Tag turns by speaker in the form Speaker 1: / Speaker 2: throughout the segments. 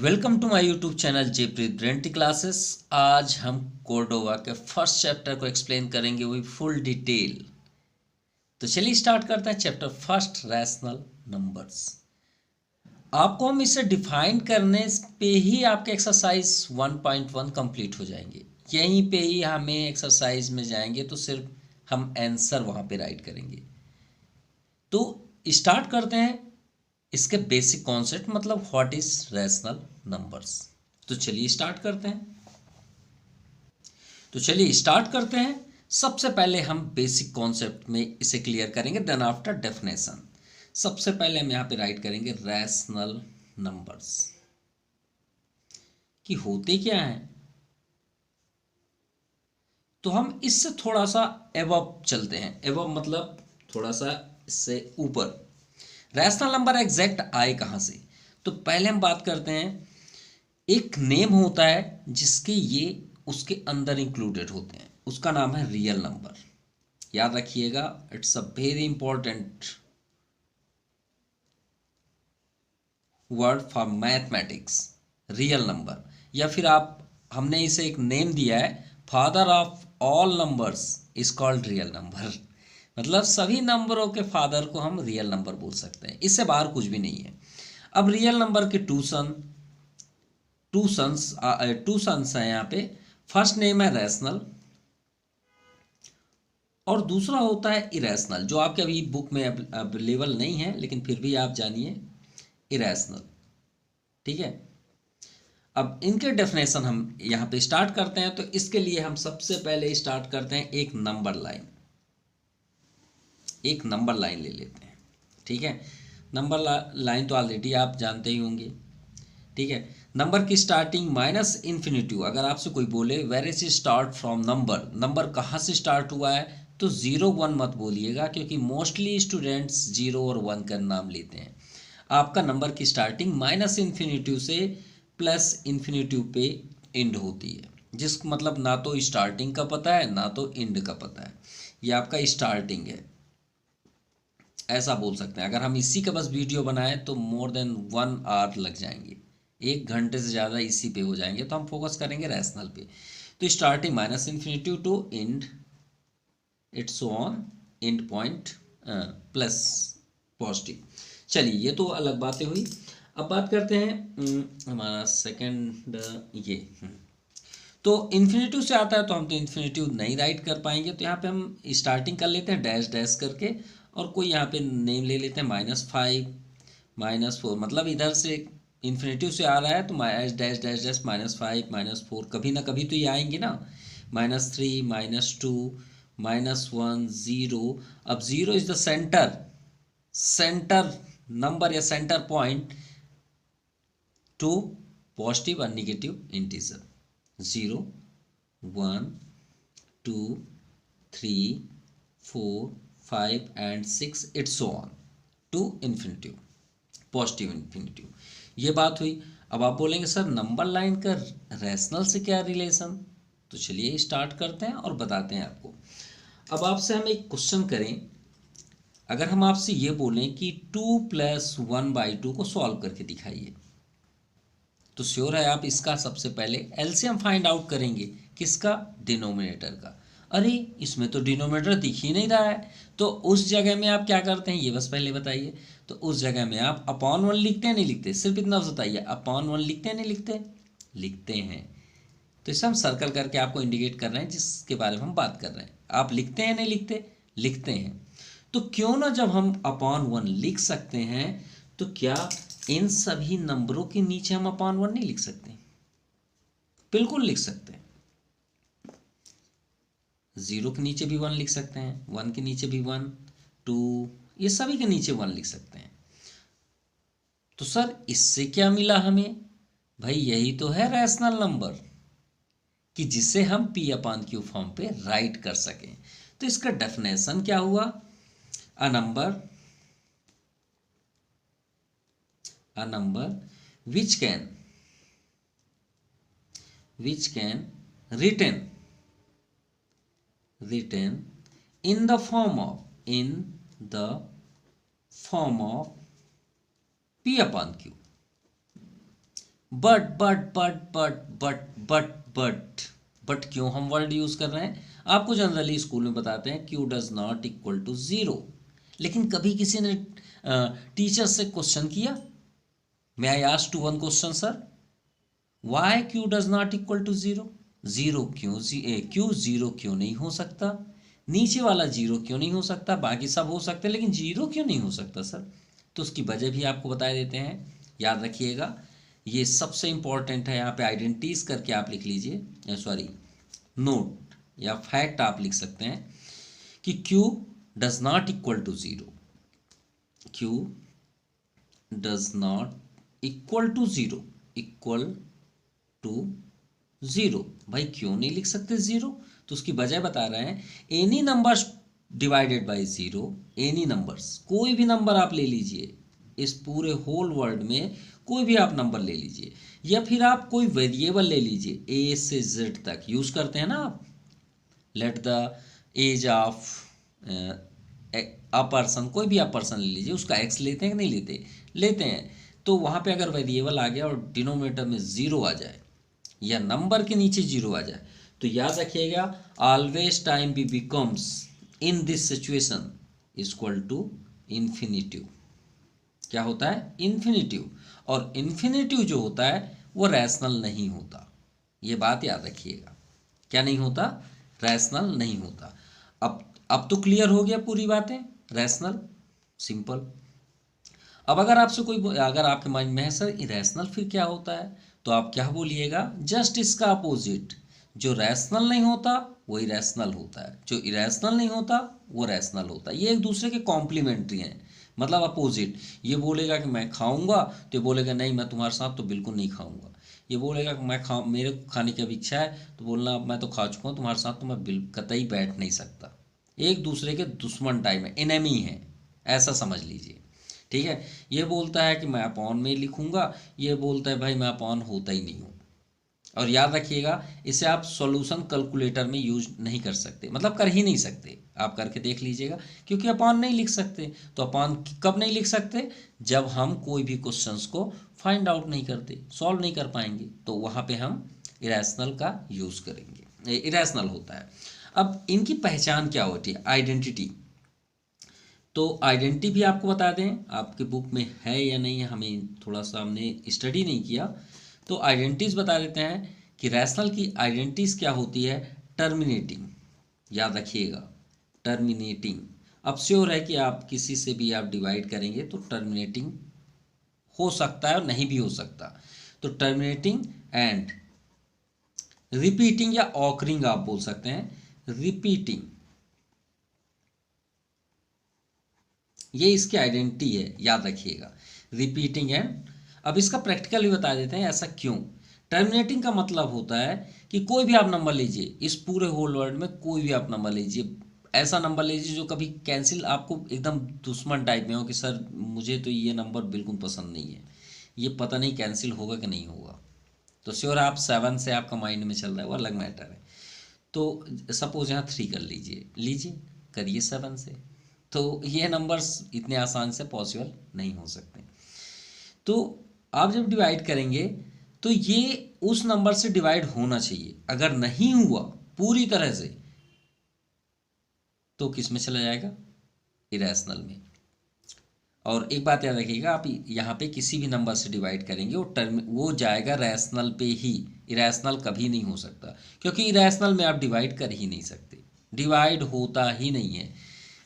Speaker 1: Welcome to my YouTube channel जेप्रीत ब्रेंटी classes. आज हम कोर्डोवा के फर्स्ट चैप्टर को एक्सप्लेन करेंगे वही फुल डिटेल। तो चलिए स्टार्ट करते हैं चैप्टर फर्स्ट, रैशनल नंबर्स। आपको हम इसे डिफाइन करने पे ही आपके एक्सरसाइज 1.1 कंप्लीट हो जाएंगे। यहीं पे ही हमें एक्सरसाइज में जाएंगे तो सिर्फ हम आंसर वहाँ पे राइट करेंगे। तो स्टार्ट करते हैं इसके बेसिक कॉन्सेप्ट, मतलब व्हाट इज रैशनल नंबर्स। तो चलिए स्टार्ट करते हैं। सबसे पहले हम बेसिक कॉन्सेप्ट में इसे क्लियर करेंगे, देन आफ्टर डेफिनेशन। सबसे पहले हम यहाँ पे राइट करेंगे रैशनल नंबर्स कि होते क्या हैं। तो हम इससे थोड़ा सा एबव चलते हैं। एबव मतलब थोड़ा सा इससे ऊपर। रैशनल नंबर एग्जैक्ट आए कहाँ से? तो पहले हम बात करते हैं, एक नेम होता है जिसके ये उसके अंदर इंक्लूडेड होते हैं, उसका नाम है रियल नंबर। याद रखिएगा, it's a very important word for mathematics. Real number, या फिर हमने इसे एक नेम दिया है, father of all numbers is called real number. मतलब सभी नंबरों के फादर को हम रियल नंबर बोल सकते हैं, इससे बाहर कुछ भी नहीं है। अब रियल नंबर के टू सन्स हैं यहाँ पे। फर्स्ट नेम है रैशनल और दूसरा होता है इरेशनल, जो आपके अभी बुक में अवेलेबल नहीं है, लेकिन फिर भी आप जानिए इरेशनल। ठीक है, अब इनके डेफिनेशन हम यहाँ पे स्टार्ट करते हैं। तो इसके लिए हम सबसे पहले स्टार्ट करते हैं एक नंबर लाइन ले लेते हैं। ठीक है, नंबर लाइन तो ऑलरेडी आप जानते ही होंगे। ठीक है, नंबर की स्टार्टिंग माइनस इन्फिनिटी। अगर आपसे कोई बोले where is start from number कहाँ से स्टार्ट हुआ है, तो 0 1 मत बोलिएगा, क्योंकि मोस्टली स्टूडेंट्स 0 और 1 का नाम लेते हैं। आपका नंबर की स्टार्टिंग माइनस इन्फिनिटी से प्लस इन्फिनिटी पे एंड होती है, जिस मतलब ना तो स्टार्टिंग का पता है ना तो एंड का पता है। ये आपका स्टार्टिंग है, ऐसा बोल सकते हैं। अगर हम इसी का बस वीडियो बनाएं तो मोर देन 1 आवर लग जाएंगे, 1 घंटे से ज़्यादा इसी पे हो जाएंगे। तो हम फोकस करेंगे रैशनल पे। तो starting minus infinity to and it's on and point plus positive. चलिए, ये तो अलग बातें हुई। अब बात करते हैं हमारा सेकंड तो इन्फिनिटिव से आता है, तो हम तो इन्फिनिटिव नहीं राइट कर पाएंगे। तो यहाँ पे हम स्टार्टिंग कर लेते हैं डैश डैश करके, और कोई यहाँ पे नेम ले लेते हैं -5 -4। मतलब इधर से इन्फिनिटिव से आ रहा है तो डैश डैश डैश -5 -4, कभी ना कभी तो ये आएंगे ना। -3 -2 -1 0। अब 0 इज द सेंटर नंबर या सेंटर पॉइंट टू पॉजिटिव और negative integer. 0 1 2 3 4 5 and 6 it's on to infinitive, positive infinitive. ये बात हुई। अब आप बोलेंगे सर नंबर लाइन का रैशनल से क्या रिलेशन? तो चलिए स्टार्ट करते हैं और बताते हैं आपको। अब आपसे हम एक क्वेश्चन करें, अगर हम आपसे ये बोलें कि 2 + 1/2 को सॉल्व करके दिखाइए, तो श्योर है आप इसका सबसे पहले एलसीएम फाइंड आउट करेंगे। किसका? डिनोमिनेटर का। अरे इसमें तो डिनोमिनेटर दिख ही नहीं रहा है, तो उस जगह में आप क्या करते हैं ये बस पहले बताइए। तो उस जगह में आप अपॉन 1 लिखते हैं नहीं लिखते? सिर्फ इतना बताइए, अपॉन 1 लिखते हैं नहीं लिखते? लिखते हैं। तो इसे हम सर्कल करके आपको इंडिकेट कर रहे हैं जिसके बारे में हम बात कर रहे हैं। आप लिखते हैं नहीं लिखते? लिखते हैं। तो क्यों ना जब हम अपॉन 1 लिख सकते हैं, तो क्या इन सभी नंबरों के नीचे हम अपॉन 1 नहीं लिख सकते? बिल्कुल लिख सकते हैं। 0 के नीचे भी 1 लिख सकते हैं, 1 के नीचे भी 1, 2, ये सभी के नीचे 1 लिख सकते हैं। तो सर इससे क्या मिला हमें? भाई यही तो है रैशनल नंबर, कि जिसे हम P/Q फॉर्म पे राइट कर सकें। तो इसका डेफिनेशन क्या हुआ? A number which can written in the form of P/Q but क्यों हम वर्ड यूज कर रहे हैं? आपको जनरली स्कूल में बताते हैं Q does not equal to zero, लेकिन कभी किसी ने टीचर से क्वेश्चन किया, may I ask to one question sir, why Q does not equal to zero? Zero क्यों क्यू जीरो क्यों नहीं हो सकता? नीचे वाला जीरो क्यों नहीं हो सकता? बाकी सब हो सकते लेकिन जीरो क्यों नहीं हो सकता सर? तो उसकी वजह भी आपको बता देते हैं, याद रखिएगा। ये सबसे इंपॉर्टेंट है, यहाँ पे आइडेंटिटीज करके आप लिख लीजिए, सॉरी नोट या फैक्ट आप लिख सकते हैं कि Q does not equal to zero, Q does not equal to zero, equal to zero. भाई क्यों नहीं लिख सकते जीरो? तो उसकी वजह बता रहे हैं, any numbers divided by zero, any numbers, कोई भी नंबर आप ले लीजिए इस पूरे होल वर्ल्ड में, कोई भी आप नंबर ले लीजिए, या फिर आप कोई वेरिएबल ले लीजिए, ए से जेड तक यूज करते हैं ना आप, let the age of a person, कोई भी आप पर्सन ले लीजिए, उसका एक्स लेते हैं कि नहीं लेते? लेते हैं। तो वहाँ पे अगर वेरिएबल आ गया और डिनोमिनेटर में ज़ीरो आ जाए या नंबर के नीचे जीरो आ जाए, तो याद रखिएगा, always time be becomes in this situation equal to infinitive. क्या होता है? इन्फिनिटिव। और इन्फिनिटिव जो होता है वो रैशनल नहीं होता, ये बात याद रखिएगा। क्या नहीं होता? रैशनल नहीं होता। अब तो क्लियर हो गया पूरी बातें, रैशनल, सिंपल। अब अगर आपसे कोई, अगर आपके माइंड में है सर इरेशनल फिर क्या होता है, तो आप क्या बोलिएगा? जस्ट इसका अपोजिट, जो रैशनल नहीं होता वो इरेशनल होता है, जो इरेशनल नहीं होता वो रैशनल होता है। ये एक दूसरे के कॉम्प्लीमेंट्री हैं, मतलब अपोजिट। ये बोलेगा कि मैं खाऊंगा, तो ये बोलेगा नहीं मैं तुम्हारे साथ तो बिल्कुल नहीं खाऊंगा। ये बोलेगा कि मैं मेरे को खाने की अब इच्छा है, तो बोलना मैं तो खा चुका हूँ, तुम्हारे साथ तो मैं कतई बैठ नहीं सकता। एक दूसरे के दुश्मन टाइप है, एनेमी है, ऐसा समझ लीजिए। ठीक है, ये बोलता है कि मैं अपॉन में लिखूंगा, ये बोलता है भाई मैं अपॉन होता ही नहीं हूँ। और याद रखिएगा, इसे आप सॉल्यूशन कैलकुलेटर में यूज नहीं कर सकते, मतलब कर ही नहीं सकते। आप करके देख लीजिएगा, क्योंकि अपॉन नहीं लिख सकते। तो अपॉन कब नहीं लिख सकते? जब हम कोई भी क्वेश्चंस को फाइंड आउट नहीं करते, सॉल्व नहीं कर पाएंगे, तो वहाँ पे हम इरेशनल का यूज करेंगे, इरेशनल होता है। अब इनकी पहचान क्या होती है? आइडेंटिटी। तो आइडेंटिटी भी आपको बता दें, आपके बुक में है या नहीं, हमें थोड़ा सा हमने स्टडी नहीं किया, तो आइडेंटिटीज बता देते हैं कि रैशनल की आइडेंटिटीज क्या होती है? टर्मिनेटिंग, याद रखिएगा, टर्मिनेटिंग। अब श्योर है कि आप किसी से भी आप डिवाइड करेंगे तो टर्मिनेटिंग हो सकता है और नहीं भी हो सकता। तो टर्मिनेटिंग एंड रिपीटिंग या ऑकरिंग आप बोल सकते हैं, रिपीटिंग, ये इसकी आइडेंटिटी है, याद रखिएगा, रिपीटिंग एंड। अब इसका प्रैक्टिकल भी बता देते हैं, ऐसा क्यों। टर्मिनेटिंग का मतलब होता है कि कोई भी आप नंबर लीजिए, इस पूरे होल वर्ल्ड में कोई भी आप नंबर लीजिए, ऐसा नंबर लीजिए जो कभी कैंसिल, आपको एकदम दुश्मन टाइप में हो कि सर मुझे तो ये नंबर बिल्कुल पसंद नहीं है, ये पता नहीं कैंसिल होगा कि नहीं होगा। तो श्योर आप 7 से आपका माइंड में चल रहा है, वो अलग मैटर है। तो सपोज यहाँ 3 कर लीजिए, करिए 7 से, तो ये नंबर्स इतने आसान से पॉसिबल नहीं हो सकते। तो आप जब डिवाइड करेंगे तो ये उस नंबर से डिवाइड होना चाहिए, अगर नहीं हुआ पूरी तरह से तो किस में चला जाएगा? इरेशनल में। और एक बात याद रखिएगा, आप यहाँ पे किसी भी नंबर से डिवाइड करेंगे वो जाएगा रैशनल पे ही, इरेशनल कभी नहीं हो सकता, क्योंकि इरेशनल में आप डिवाइड कर ही नहीं सकते, डिवाइड होता ही नहीं है।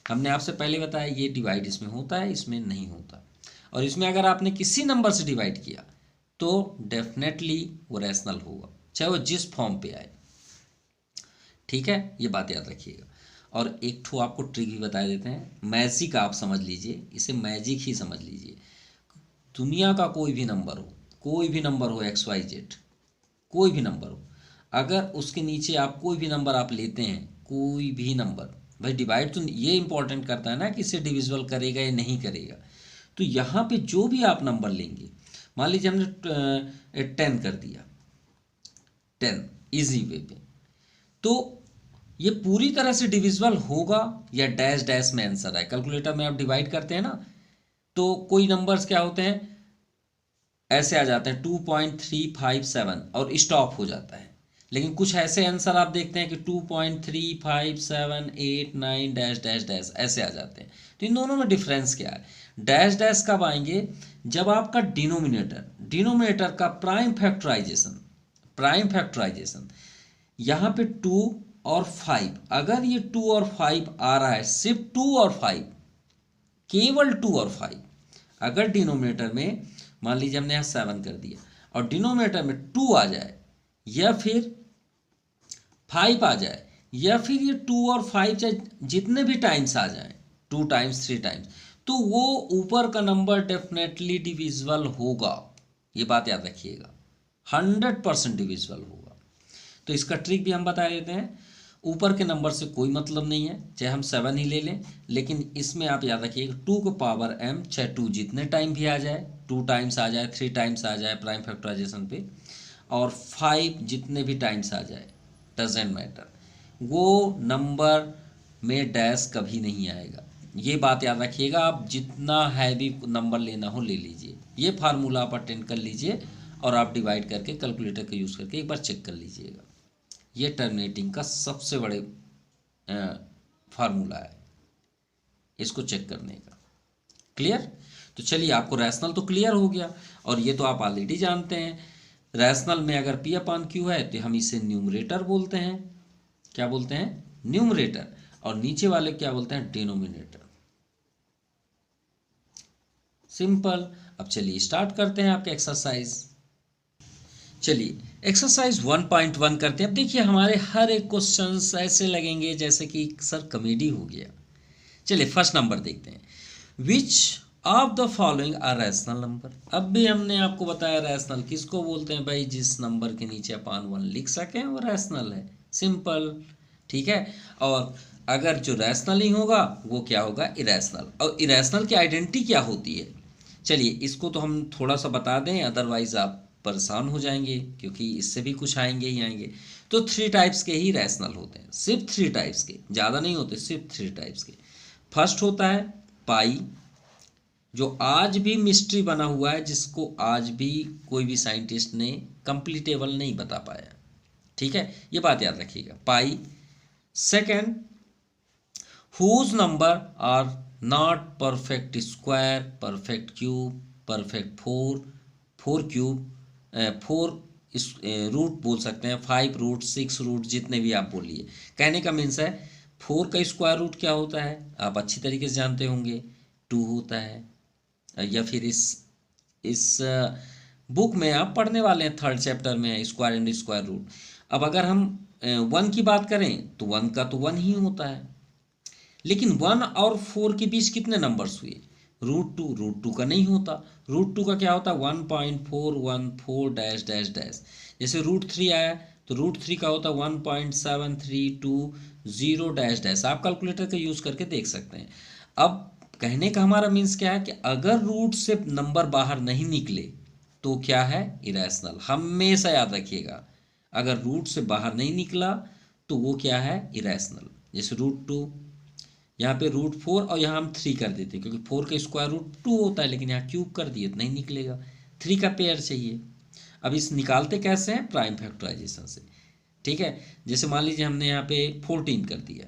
Speaker 1: हमने आपसे पहले बताया ये डिवाइड इसमें होता है, इसमें नहीं होता। और इसमें अगर आपने किसी नंबर से डिवाइड किया तो डेफिनेटली वो रैशनल होगा, चाहे वो जिस फॉर्म पे आए। ठीक है, ये बात याद रखिएगा। और एक ठो आपको ट्रिक भी बता देते हैं, मैजिक आप समझ लीजिए, इसे मैजिक ही समझ लीजिए। दुनिया का कोई भी नंबर हो, कोई भी नंबर हो, XYZ, कोई भी नंबर हो, अगर उसके नीचे आप कोई भी नंबर आप लेते हैं, कोई भी नंबर, भाई डिवाइड तो ये इंपॉर्टेंट करता है ना कि इसे डिविजिबल करेगा या नहीं करेगा। तो यहाँ पे जो भी आप नंबर लेंगे, मान लीजिए हमने 10 कर दिया, 10 इजी वे पे, तो ये पूरी तरह से डिविजिबल होगा या डैश डैश में आंसर है। कैलकुलेटर में आप डिवाइड करते हैं ना, तो कोई नंबर्स क्या होते हैं, ऐसे आ जाते हैं 2.357 और स्टॉप हो जाता है। लेकिन कुछ ऐसे आंसर आप देखते हैं कि 2.35789 डैश डैश डैश ऐसे आ जाते हैं। तो इन दोनों में डिफरेंस क्या है? डैश डैश कब आएंगे? जब आपका डिनोमिनेटर का प्राइम फैक्टराइजेशन यहाँ पे 2 और 5, अगर ये 2 और 5 आ रहा है, सिर्फ 2 और 5, केवल 2 और 5, अगर डिनोमिनेटर में मान लीजिए हमने यहाँ 7 कर दिया और डिनोमिनेटर में 2 आ जाए या फिर 5 आ जाए या फिर ये 2 और 5 चाहे जितने भी टाइम्स आ जाए, 2 टाइम्स 3 टाइम्स, तो वो ऊपर का नंबर डेफिनेटली डिविजिबल होगा। ये बात याद रखिएगा, 100% डिविजिबल होगा। तो इसका ट्रिक भी हम बता देते हैं। ऊपर के नंबर से कोई मतलब नहीं है, चाहे हम 7 ही ले लें, लेकिन इसमें आप याद रखिएगा 2 को पावर m, चाहे 2 जितने टाइम भी आ जाए, 2 टाइम्स आ जाए, 3 टाइम्स आ जाए प्राइम फैक्टराइजेशन पे, और 5 जितने भी टाइम्स आ जाए, डजेंट मैटर, वो नंबर में डैश कभी नहीं आएगा। ये बात याद रखिएगा। आप जितना हैवी नंबर लेना हो ले लीजिए, ये फार्मूला आप अटेंड कर लीजिए और आप डिवाइड करके कैलकुलेटर का यूज़ करके एक बार चेक कर लीजिएगा। ये टर्मिनेटिंग का सबसे बड़े फार्मूला है, इसको चेक करने का। क्लियर? तो चलिए, आपको रैशनल तो क्लियर हो गया, और ये तो आप ऑलरेडी जानते हैं, रैशनल में अगर P अपॉन Q है तो हम इसे न्यूमरेटर बोलते हैं। क्या बोलते हैं? न्यूमरेटर। और नीचे वाले क्या बोलते हैं? डिनोमिनेटर। सिंपल। अब चलिए स्टार्ट करते हैं आपके एक्सरसाइज। चलिए एक्सरसाइज 1.1 करते हैं। अब देखिए हमारे हर एक क्वेश्चंस ऐसे लगेंगे जैसे कि सर कॉमेडी हो गया। चलिए फर्स्ट नंबर देखते हैं। Which of the following are rational number. अब भी हमने आपको बताया रैशनल किसको बोलते हैं भाई, जिस नंबर के नीचे अपान 1 लिख सकें वो रैशनल है। सिंपल, ठीक है। और अगर जो रैशनल ही होगा वो क्या होगा? इरेशनल। और इरेशनल की आइडेंटिटी क्या होती है? चलिए इसको तो हम थोड़ा सा बता दें, अदरवाइज आप परेशान हो जाएंगे, क्योंकि इससे भी कुछ आएंगे ही आएंगे। तो 3 टाइप्स के ही रैशनल होते हैं, सिर्फ 3 टाइप्स के, ज़्यादा नहीं होते, सिर्फ 3 टाइप्स के। फर्स्ट होता है पाई, जो आज भी मिस्ट्री बना हुआ है, जिसको आज भी कोई भी साइंटिस्ट ने कंप्लीटेबल नहीं बता पाया। ठीक है, ये बात याद रखिएगा, पाई। Second, whose number are not perfect square, perfect cube, perfect 4 cube, 4 root बोल सकते हैं, 5 रूट, 6 रूट, जितने भी आप बोलिए। कहने का मीन्स है 4 का स्क्वायर रूट क्या होता है, आप अच्छी तरीके से जानते होंगे, 2 होता है। या फिर इस बुक में आप पढ़ने वाले हैं, 3rd चैप्टर में है स्क्वायर एंड स्क्वायर रूट। अब अगर हम 1 की बात करें तो 1 का तो 1 ही होता है, लेकिन 1 और 4 के बीच कितने नंबर्स हुए? रूट टू का नहीं होता। रूट 2 का क्या होता है? 1.414 डैश डैश डैश। जैसे रूट 3 आया तो रूट 3 का होता है 1.7320 डैश डैश। आप कैलकुलेटर का यूज़ करके देख सकते हैं। अब कहने का हमारा मीन्स क्या है कि अगर रूट से नंबर बाहर नहीं निकले तो क्या है? इरेशनल। हमेशा याद रखिएगा, अगर रूट से बाहर नहीं निकला तो वो क्या है? इरेशनल। जैसे रूट 2, यहाँ पे रूट 4 और यहाँ हम 3 कर देते हैं, क्योंकि 4 का स्क्वायर रूट 2 होता है, लेकिन यहाँ क्यूब कर दिए तो नहीं निकलेगा, 3 का पेयर चाहिए। अब इस निकालते कैसे हैं? प्राइम फैक्टराइजेशन से। ठीक है, जैसे मान लीजिए हमने यहाँ पे 14 कर दिया,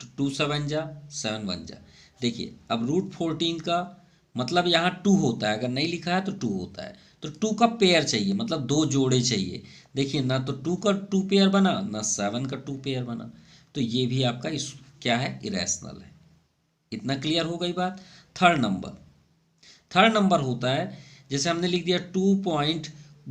Speaker 1: तो 2 7 जा 7 1 जा। देखिए अब रूट 14 का मतलब यहाँ 2 होता है, अगर नहीं लिखा है तो 2 होता है, तो 2 का पेयर चाहिए, मतलब 2 जोड़े चाहिए। देखिए ना तो 2 का 2 पेयर बना, ना 7 का 2 पेयर बना, तो ये भी आपका इस क्या है? इरेशनल है। इतना क्लियर हो गई बात। थर्ड नंबर होता है, जैसे हमने लिख दिया 2 पॉइंट,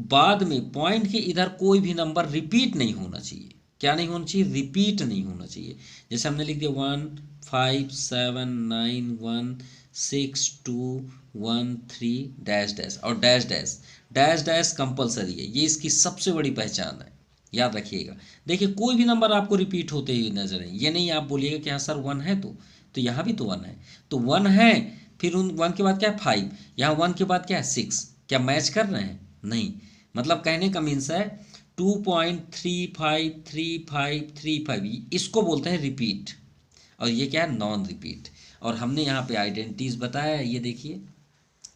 Speaker 1: बाद में पॉइंट के इधर कोई भी नंबर रिपीट नहीं होना चाहिए। क्या नहीं होना चाहिए? रिपीट नहीं होना चाहिए। जैसे हमने लिख दिया 1 5 7 9 1 6 2 1 3 डैश डैश, और dash dash dash dash compulsory है, ये इसकी सबसे बड़ी पहचान है, याद रखिएगा। देखिए कोई भी नंबर आपको रिपीट होते हुए नजर है, ये नहीं आप बोलिएगा कि हाँ सर 1 है, तो यहाँ भी तो 1 है, तो 1 है, फिर उन 1 के बाद क्या है? 5, यहाँ 1 के बाद क्या है? 6। क्या मैच कर रहे हैं? नहीं। मतलब कहने का मीन्स है 2.353535, इसको बोलते हैं रिपीट, और ये क्या है? Non repeat. और हमने यहाँ पे आइडेंटिटीज बताया है, ये देखिए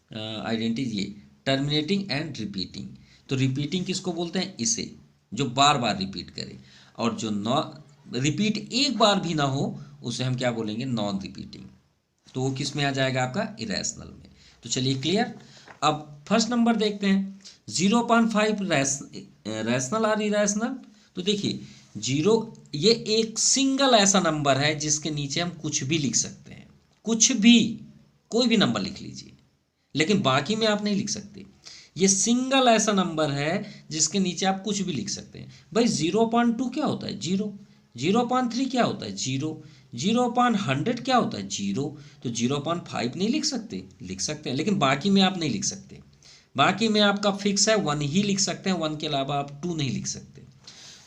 Speaker 1: आइडेंटिटीज, ये टर्मिनेटिंग एंड रिपीटिंग। तो रिपीटिंग किसको बोलते हैं? इसे, जो बार बार रिपीट करे। और जो रिपीट एक बार भी ना हो उसे हम क्या बोलेंगे? Non repeating. तो वो किस में आ जाएगा? आपका इरेशनल में। तो चलिए क्लियर। अब फर्स्ट नंबर देखते हैं, 0.5 रैशनल और इरेशनल। तो देखिए 0 ये एक सिंगल ऐसा नंबर है जिसके नीचे हम कुछ भी लिख सकते हैं, कुछ भी, कोई भी नंबर लिख लीजिए, लेकिन बाकी में आप नहीं लिख सकते। ये सिंगल ऐसा नंबर है जिसके नीचे आप कुछ भी लिख सकते हैं। भाई 0.2 क्या होता है? 0। 0.3 क्या होता है? 0। 0.100 क्या होता है? 0। तो 0.5 नहीं लिख सकते? लिख सकते हैं, लेकिन बाकी में आप नहीं लिख सकते। बाकी में आपका फिक्स है 1 ही लिख सकते हैं, 1 के अलावा आप 2 नहीं लिख सकते।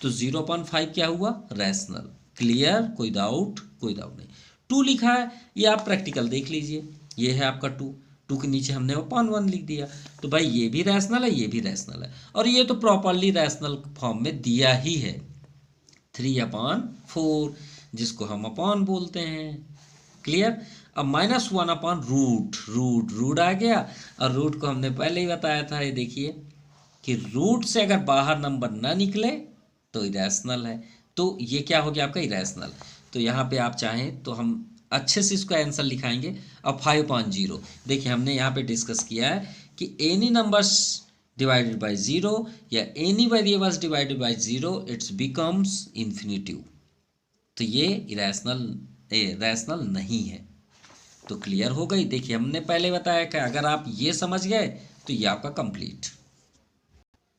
Speaker 1: तो 0.5 क्या हुआ? रैशनल। क्लियर? कोई डाउट? कोई डाउट नहीं। 2 लिखा है, ये आप प्रैक्टिकल देख लीजिए, ये है आपका 2। 2 के नीचे हमने 1 लिख दिया। तो भाई ये भी रैशनल है, ये भी रैशनल है, और ये तो प्रॉपरली रैशनल फॉर्म में दिया ही है, 3/4, जिसको हम अपॉन बोलते हैं। क्लियर? अब -1/रूट, रूट आ गया, और रूट को हमने पहले ही बताया था, ये देखिए कि रूट से अगर बाहर नंबर ना निकले तो इरेशनल है। तो ये क्या हो गया आपका? इरेशनल। तो यहाँ पे आप चाहें तो हम अच्छे से इसको आंसर लिखाएंगे। अब 5/0 देखिए, हमने यहाँ पे डिस्कस किया है कि एनी नंबर्स डिवाइडेड बाय 0 या any variables divided by 0 it's becomes infinitive. तो ये रैशनल नहीं है। तो क्लियर हो गई। देखिए हमने पहले बताया कि अगर आप ये समझ गए तो ये आपका कंप्लीट।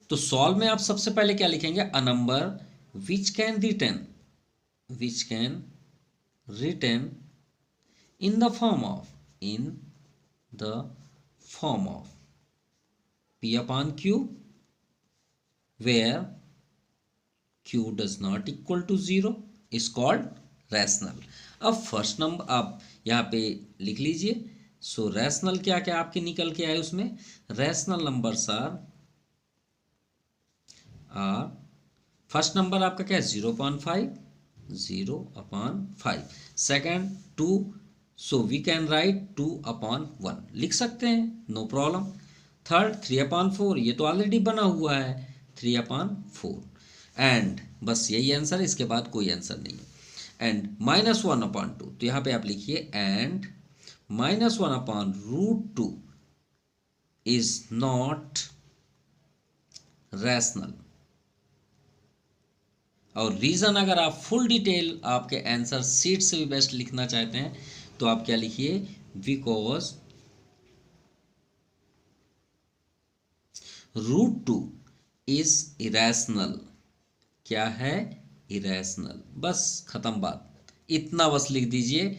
Speaker 1: तो सॉल्व में आप सबसे पहले क्या लिखेंगे? A number which can return in the form of P/Q where Q does not equal to 0 is called rational. अब फर्स्ट नंबर आप यहाँ पे लिख लीजिए। सो रैशनल क्या क्या आपके निकल के आए उसमें? Rational numbers are first number आपका क्या है? 0.5 second 2, so we can write 2/1 लिख सकते हैं, नो प्रॉब्लम। थर्ड 3/4, ये तो ऑलरेडी बना हुआ है 3/4, एंड बस यही आंसर है, इसके बाद कोई आंसर नहीं है। एंड -1/2, तो यहाँ पे आप लिखिए एंड -1/√2 इज नॉट रैशनल। और रीज़न अगर आप फुल डिटेल आपके आंसर सीट से भी बेस्ट लिखना चाहते हैं तो आप क्या लिखिए? Because √2 is irrational. क्या है? इरेशनल। बस खत्म बात, इतना बस लिख दीजिए।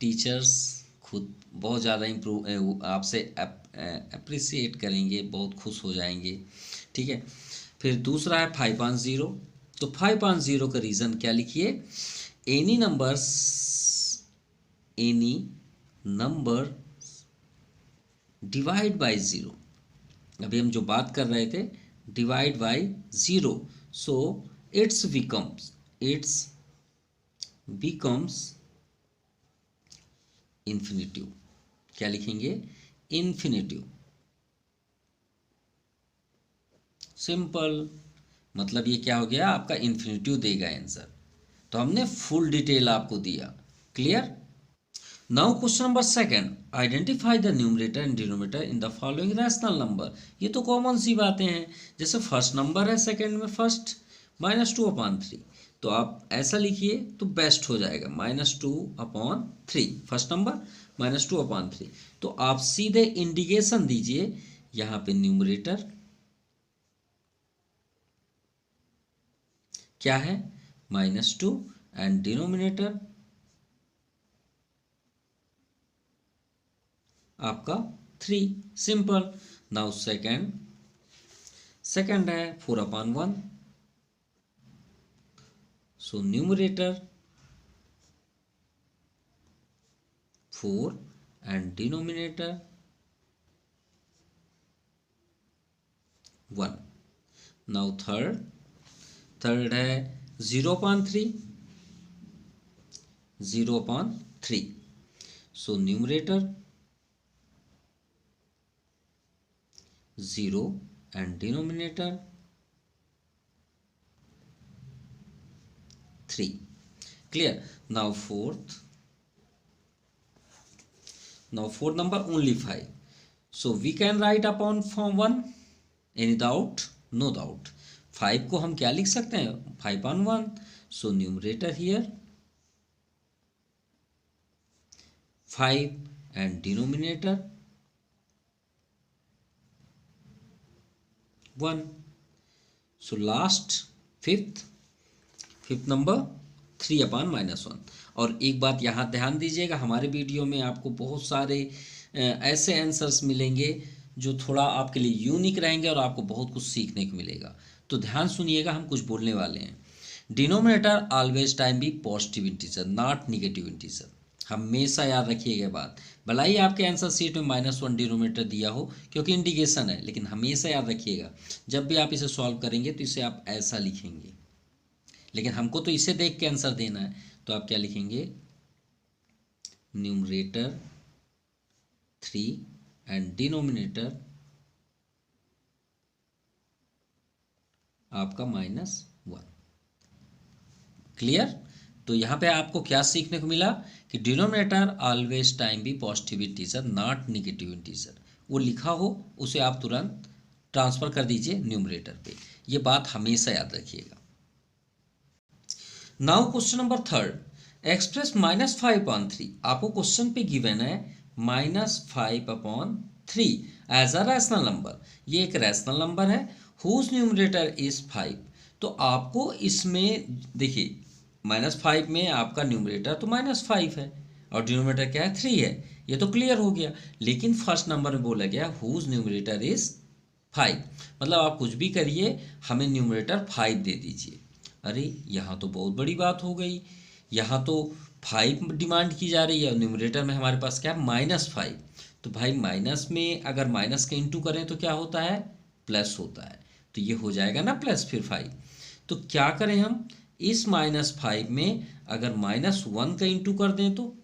Speaker 1: टीचर्स खुद बहुत ज़्यादा इम्प्रूव आपसे अप्रिसिएट करेंगे, बहुत खुश हो जाएंगे। ठीक है। फिर दूसरा है 5/0। तो 5/0 का रीज़न क्या लिखिए? Any number divide by 0। अभी हम जो बात कर रहे थे divide by 0, so it's becomes infinitive. क्या लिखेंगे? इन्फिनिटिव। सिंपल, मतलब ये क्या हो गया आपका? इन्फिनिटिव देगा आंसर। तो हमने फुल डिटेल आपको दिया। Clear? Now question number second, identify the numerator and denominator in the following rational number. ये तो कॉमन सी बातें हैं, जैसे फर्स्ट नंबर है, सेकंड में फर्स्ट -2/3, तो आप ऐसा लिखिए तो बेस्ट हो जाएगा, -2/3 फर्स्ट नंबर -2/3। तो आप सीधे इंडिकेशन दीजिए यहाँ पे न्यूमरेटर क्या है? -2, एंड डिनोमिनेटर आपका 3। सिंपल। नाउ सेकंड है 4/1, so numerator 4 and denominator 1। Now third है 0/3, so numerator 0 and denominator 3. Clear? Now fourth number only 5. So we can write upon form 1. Any doubt? No doubt. 5 को हम क्या लिख सकते हैं? 5 on 1. So numerator here 5 and denominator 1. So last fifth number 3 upon -1. और एक बात यहाँ ध्यान दीजिएगा, हमारे वीडियो में आपको बहुत सारे ऐसे आंसर्स मिलेंगे जो थोड़ा आपके लिए यूनिक रहेंगे और आपको बहुत कुछ सीखने को मिलेगा। तो ध्यान सुनिएगा, हम कुछ बोलने वाले हैं। Denominator always time be positive integer, not negative integer. हमेशा याद रखिएगा बात, भला ही आपके आंसर शीट में -1 डिनोमिनेटर दिया हो, क्योंकि इंडिकेशन है, लेकिन हमेशा याद रखिएगा जब भी आप इसे सॉल्व करेंगे तो इसे आप ऐसा लिखेंगे, लेकिन हमको तो इसे देख के आंसर देना है। तो आप क्या लिखेंगे? न्यूमरेटर 3 एंड डिनोमिनेटर आपका -1। क्लियर? तो यहाँ पे आपको क्या सीखने को मिला कि denominator always time be positive integer, not negative integer. वो लिखा हो उसे आप तुरंत ट्रांसफर कर दीजिए न्यूमरेटर पे। ये बात हमेशा याद रखिएगा। Now question number 3, express -5/3। आपको क्वेश्चन पे गिवन है -5/3 एज अ रैशनल नंबर। ये एक रैशनल नंबर है हुज न्यूमरेटर इज 5। तो आपको इसमें देखिए, -5 में आपका न्यूमरेटर तो -5 है और डिनोमिनेटर क्या है? 3 है। ये तो क्लियर हो गया। लेकिन फर्स्ट नंबर में बोला गया हुज न्यूमरेटर इज 5, मतलब आप कुछ भी करिए, हमें न्यूमरेटर 5 दे दीजिए। अरे यहाँ तो बहुत बड़ी बात हो गई, यहाँ तो 5 डिमांड की जा रही है और न्यूमरेटर में हमारे पास क्या है? -5। तो भाई माइनस में अगर माइनस का इंटू करें तो क्या होता है? प्लस होता है। तो ये हो जाएगा ना प्लस फिर 5। तो क्या करें हम? इस -5 में अगर -1 का इंटू कर दें तो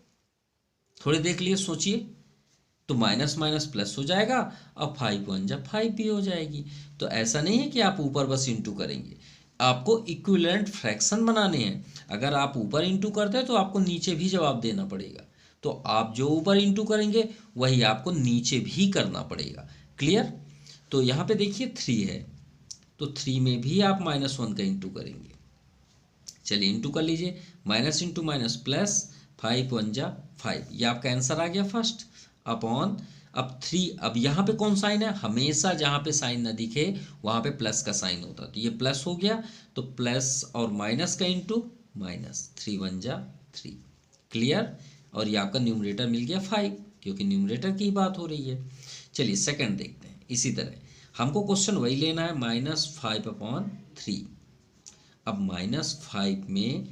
Speaker 1: थोड़े देख लिए, सोचिए, तो माइनस माइनस प्लस हो जाएगा और 5 1 जा 5 भी हो जाएगी। तो ऐसा नहीं है कि आप ऊपर बस इंटू करेंगे, आपको इक्विवेलेंट फ्रैक्शन बनाने हैं। अगर आप ऊपर इंटू करते हैं तो आपको नीचे भी जवाब देना पड़ेगा। तो आप जो ऊपर इंटू करेंगे वही आपको नीचे भी करना पड़ेगा। क्लियर? तो यहाँ पे देखिए 3 है, तो 3 में भी आप -1 का इंटू करेंगे। चलिए इंटू कर लीजिए, माइनस इंटू माइनस प्लस, 5 1 जा 5, ये आपका आंसर आ गया फर्स्ट अपॉन। अब 3, अब यहाँ पे कौन साइन है? हमेशा जहाँ पे साइन ना दिखे वहाँ पे प्लस का साइन होता है, तो ये प्लस हो गया। तो प्लस और माइनस का इंटू माइनस, 3 1 जा 3। क्लियर? और ये आपका न्यूमरेटर मिल गया 5, क्योंकि न्यूमरेटर की बात हो रही है। चलिए सेकंड देखते हैं। इसी तरह हमको क्वेश्चन वही लेना है, -5/3। अब -5 में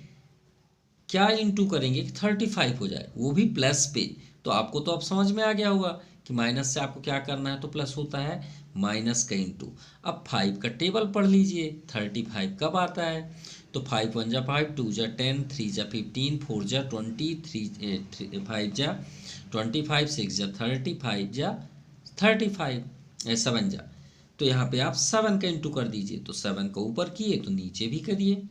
Speaker 1: क्या इंटू करेंगे कि 35 हो जाए, वो भी प्लस पे। तो आपको तो अब समझ में आ गया होगा कि माइनस से आपको क्या करना है, तो प्लस होता है माइनस का इंटू। अब 5 का टेबल पढ़ लीजिए, 35 कब आता है? तो 5 1 जा 5, 2 जा 10, 3 जा 15, 4 जा 20, 5 जा 25, 6 जा 30, 5 जा 35, 7 जा। तो यहाँ पे आप 7 का इंटू कर दीजिए, तो 7 का ऊपर किए तो नीचे भी करिए,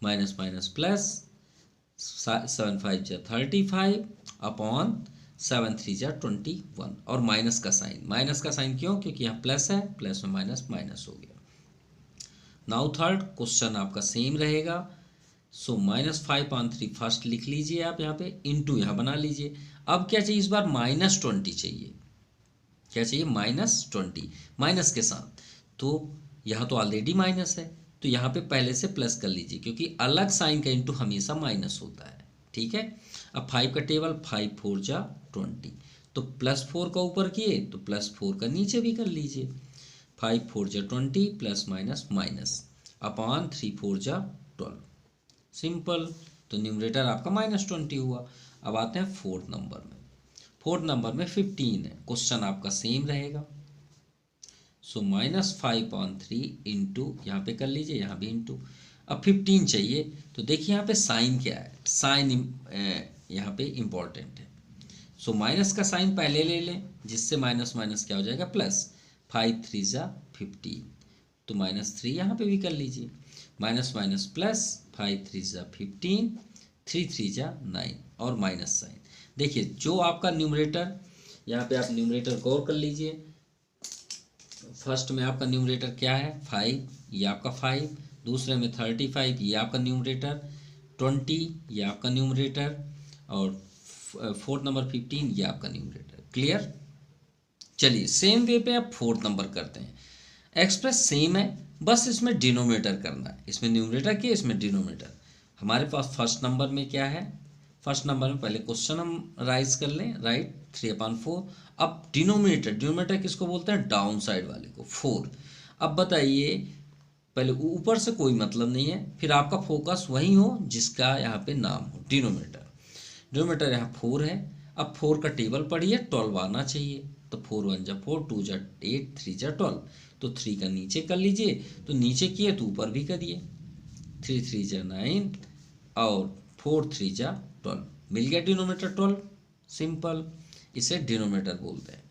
Speaker 1: माइनस माइनस प्लस, 7 5 जा 35 अपॉन 7 3 जा 21। और माइनस का साइन क्यों? क्योंकि यहाँ प्लस है, प्लस में माइनस माइनस हो गया। नाउ थर्ड क्वेश्चन आपका सेम रहेगा। सो -5/3 फर्स्ट लिख लीजिए आप यहाँ पे, इंटू यहाँ बना लीजिए। अब क्या चाहिए इस बार? -20 चाहिए। क्या चाहिए? -20 माइनस के साथ। तो यहाँ तो ऑलरेडी माइनस है, तो यहाँ पे पहले से प्लस कर लीजिए, क्योंकि अलग साइन का इंटू हमेशा माइनस होता है। ठीक है? अब 5 का टेबल, 5 4 जा 20, तो +4 का ऊपर किए तो +4 का नीचे भी कर लीजिए, 5 4 जा 20 प्लस माइनस माइनस अपॉन 3 4 जा 12। सिंपल। तो न्यूमरेटर आपका -20 हुआ। अब आते हैं फोर्थ नंबर में। फोर्थ नंबर में 15 है, क्वेश्चन आपका सेम रहेगा। सो -5/3 इंटू यहाँ पे कर लीजिए, यहाँ भी इंटू। अब 15 चाहिए, तो देखिए यहाँ पे साइन क्या है? साइन यहाँ पे इम्पॉर्टेंट है। सो माइनस का साइन पहले ले लें, जिससे माइनस माइनस क्या हो जाएगा? प्लस। 5 3 ज़ा 15, तो -3 यहाँ पे भी कर लीजिए, माइनस माइनस प्लस, 5 3 ज़ा 15, 3 3 ज़ा 9 और माइनस साइन। देखिए जो आपका न्यूमरेटर, यहाँ पे आप न्यूमरेटर गौर कर लीजिए, फर्स्ट में आपका न्यूमरेटर क्या है 5, ये आपका 5, दूसरे में 35, ये आपका न्यूमरेटर, 20 ये आपका न्यूमरेटर, और फोर्थ नंबर 15 ये आपका न्यूमरेटर। क्लियर। चलिए सेम वे पे आप फोर्थ नंबर करते हैं। एक्सप्रेस सेम है, बस इसमें डिनोमिनेटर करना है, इसमें न्यूमरेटर के इसमें डिनोमिनेटर। हमारे पास फर्स्ट नंबर में क्या है, फर्स्ट नंबर में पहले क्वेश्चन हम राइज कर लें, राइट 3/4। अब डिनोमिनेटर, डिनोमिनेटर किसको बोलते हैं, डाउन साइड वाले को, 4। अब बताइए, पहले ऊपर से कोई मतलब नहीं है, फिर आपका फोकस वही हो जिसका यहाँ पे नाम हो, डिनोमिनेटर। डिनोमिनेटर यहाँ 4 है, अब 4 का टेबल पढ़िए, 12 आना चाहिए, तो 4 1 जा 4, 2 जा 8, 3 जा 12, तो 3 का नीचे कर लीजिए, तो नीचे किए तो ऊपर भी करिए, 3 3 जा 9 और 4 3 जा 12, मिल गया डिनोमिनेटर 12। सिंपल, इसे डिनोमिनेटर बोलते हैं।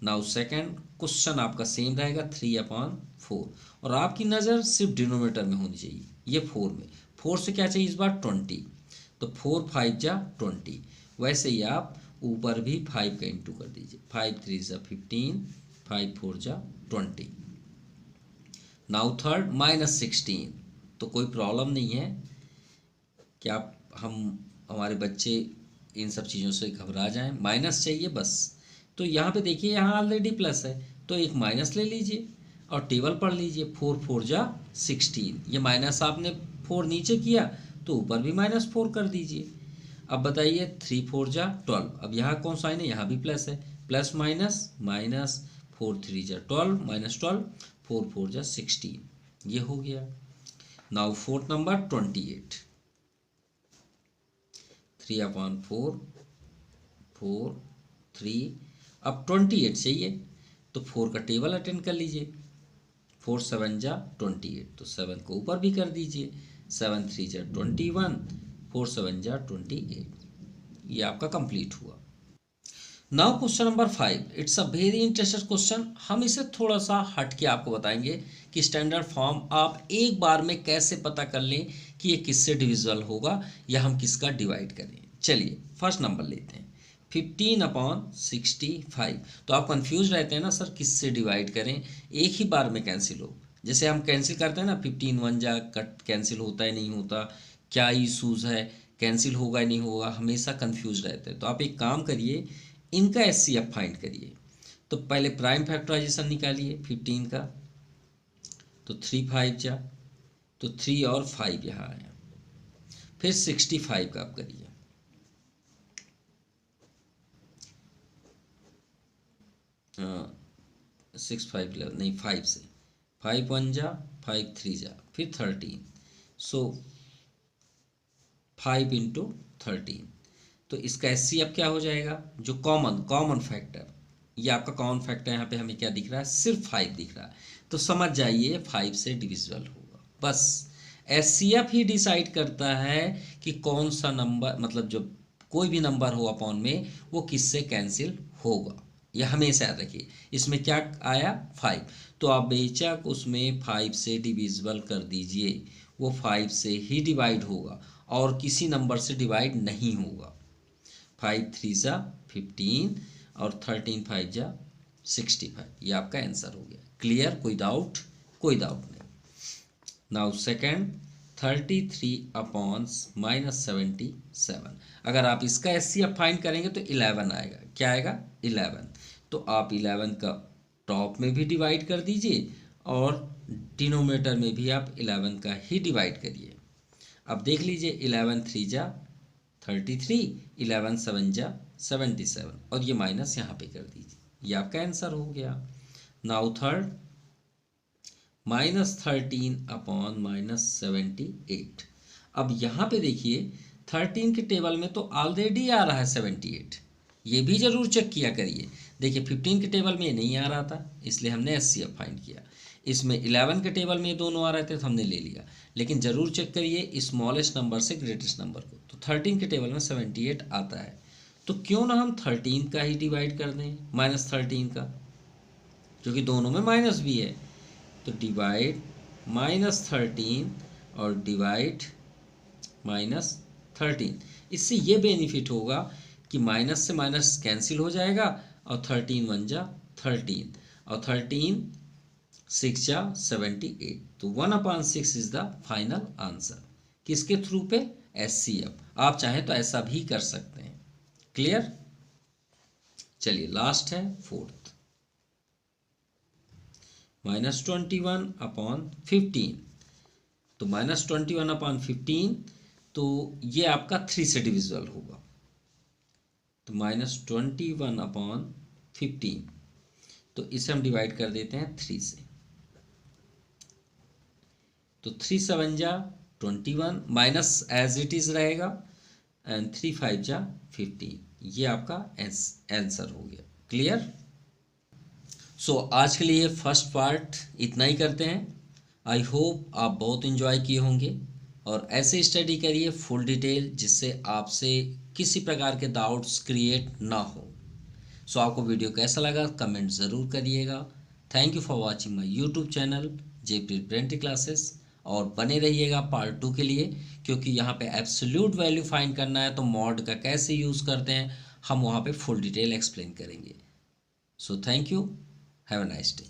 Speaker 1: नाउ सेकंड क्वेश्चन आपका सेम रहेगा 3/4, और आपकी नज़र सिर्फ डिनोमिनेटर में होनी चाहिए, ये 4 में, 4 से क्या चाहिए इस बार 20, तो 4 5 जा 20, वैसे ही आप ऊपर भी 5 का इंटू कर दीजिए, 5 3 जा 15, 5 4 जा 20। नाउ थर्ड -16, तो कोई प्रॉब्लम नहीं है कि आप हमारे बच्चे इन सब चीज़ों से घबरा जाएं, माइनस चाहिए बस। तो यहाँ पे देखिए, यहाँ ऑलरेडी प्लस है, तो एक माइनस ले लीजिए और टेबल पढ़ लीजिए, 4 4 जा 16, ये माइनस आपने 4 नीचे किया तो ऊपर भी -4 कर दीजिए। अब बताइए 3 4 जा 12, अब यहाँ कौन साइन है, यहाँ भी प्लस है, प्लस माइनस माइनस, 4 3 जा 12 -12, 4 4 जा 16, ये हो गया। नाउ फोर्थ नंबर 28, 3/4 4 3, अब 28 चाहिए, तो 4 का टेबल अटेंड कर लीजिए, 4 7 जा 28, तो 7 को ऊपर भी कर दीजिए, 7 3 जा 21, 4 7 जा 28, ये आपका कंप्लीट हुआ। Now question number 5, it's a very interesting question. हम इसे थोड़ा सा हट के आपको बताएंगे कि स्टैंडर्ड फॉर्म आप एक बार में कैसे पता कर लें कि ये किससे डिविजिबल होगा या हम किसका डिवाइड करें। चलिए फर्स्ट नंबर लेते हैं, 15/65। तो आप कंफ्यूज रहते हैं ना सर किससे डिवाइड करें, एक ही बार में कैंसिल हो, जैसे हम कैंसिल करते हैं ना, 15 1 जा कट कैंसिल होता है नहीं होता, क्या इशूज़ है, कैंसिल होगा नहीं होगा, हमेशा कंफ्यूज रहते हैं। तो आप एक काम करिए, इनका HCF फाइंड करिए। तो पहले प्राइम फैक्टराइजेशन निकालिए 15 का, तो 3 5 जा, तो 3 और 5 यहाँ आया, फिर 65 का आप करिए, हाँ 6 5 11 नहीं 5 से, 5 1 जा 5 3 जा, फिर 13, सो 5 इंटू 13। तो इसका HCF क्या हो जाएगा, जो कॉमन फैक्टर, ये आपका कॉमन फैक्टर, यहाँ पे हमें क्या दिख रहा है, सिर्फ 5 दिख रहा है, तो समझ जाइए 5 से डिविजिबल होगा। बस HCF ही डिसाइड करता है कि कौन सा नंबर, मतलब जब कोई भी नंबर हो अपॉन में वो किससे कैंसिल होगा, यह हमेशा याद रखिए। इसमें क्या आया 5, तो आप बेशक उसमें 5 से डिविजिबल कर दीजिए, वो 5 से ही डिवाइड होगा और किसी नंबर से डिवाइड नहीं होगा। 5 3 जा 15 और 13 5 जा 65, ये आपका आंसर हो गया। क्लियर, कोई डाउट, कोई डाउट नहीं। नाउ सेकेंड 33/-77, अगर आप इसका HCF फाइंड करेंगे तो 11 आएगा, क्या आएगा 11, तो आप 11 का टॉप में भी डिवाइड कर दीजिए और डिनोमिनेटर में भी आप 11 का ही डिवाइड करिए। अब देख लीजिए 11 3 जा 33, 11 7 जा 77, और ये माइनस यहाँ पे कर दीजिए, ये आपका आंसर हो गया। Now third -13/-78। अब यहाँ पे देखिए 13 के टेबल में तो ऑलरेडी आ रहा है 78, ये भी ज़रूर चेक किया करिए। देखिए 15 के टेबल में ये नहीं आ रहा था, इसलिए हमने HCF फाइंड किया। इसमें 11 के टेबल में ये दोनों आ रहे थे तो हमने ले लिया, लेकिन ज़रूर चेक करिए स्मॉलेस्ट नंबर से ग्रेटेस्ट नंबर को। तो 13 के टेबल में 78 आता है, तो क्यों ना हम 13 का ही डिवाइड कर दें, -13 का। जो कि दोनों में माइनस भी है। तो डिवाइड -13 और डिवाइड -13, इससे ये बेनिफिट होगा कि माइनस से माइनस कैंसिल हो जाएगा और 13 1 जा 13 और 13 6 जा 78। तो 1/6 इज द फाइनल आंसर। किसके थ्रू पे? HCF। आप चाहें तो ऐसा भी कर सकते हैं। क्लियर? चलिए लास्ट है फोर्थ, -21/15। तो -21/15, तो ये आपका 3 से डिविजिबल होगा। तो -21/15, तो इसे हम डिवाइड कर देते हैं 3 से। तो 3 7 जा 21, माइनस एज इट इज रहेगा, एंड 3 5 जा 15। ये आपका आंसर हो गया। क्लियर? सो आज के लिए फर्स्ट पार्ट इतना ही करते हैं। आई होप आप बहुत इन्जॉय किए होंगे और ऐसे स्टडी करिए फुल डिटेल, जिससे आपसे किसी प्रकार के डाउट्स क्रिएट ना हो। सो आपको वीडियो कैसा लगा कमेंट ज़रूर करिएगा। Thank you for watching my YouTube channel Jaipreet ब्रेंटी क्लासेस, और बने रहिएगा पार्ट 2 के लिए, क्योंकि यहाँ पे एब्सोल्यूट वैल्यू फाइंड करना है, तो मॉड का कैसे यूज़ करते हैं हम वहाँ पे फुल डिटेल एक्सप्लेन करेंगे। So thank you, have a nice day.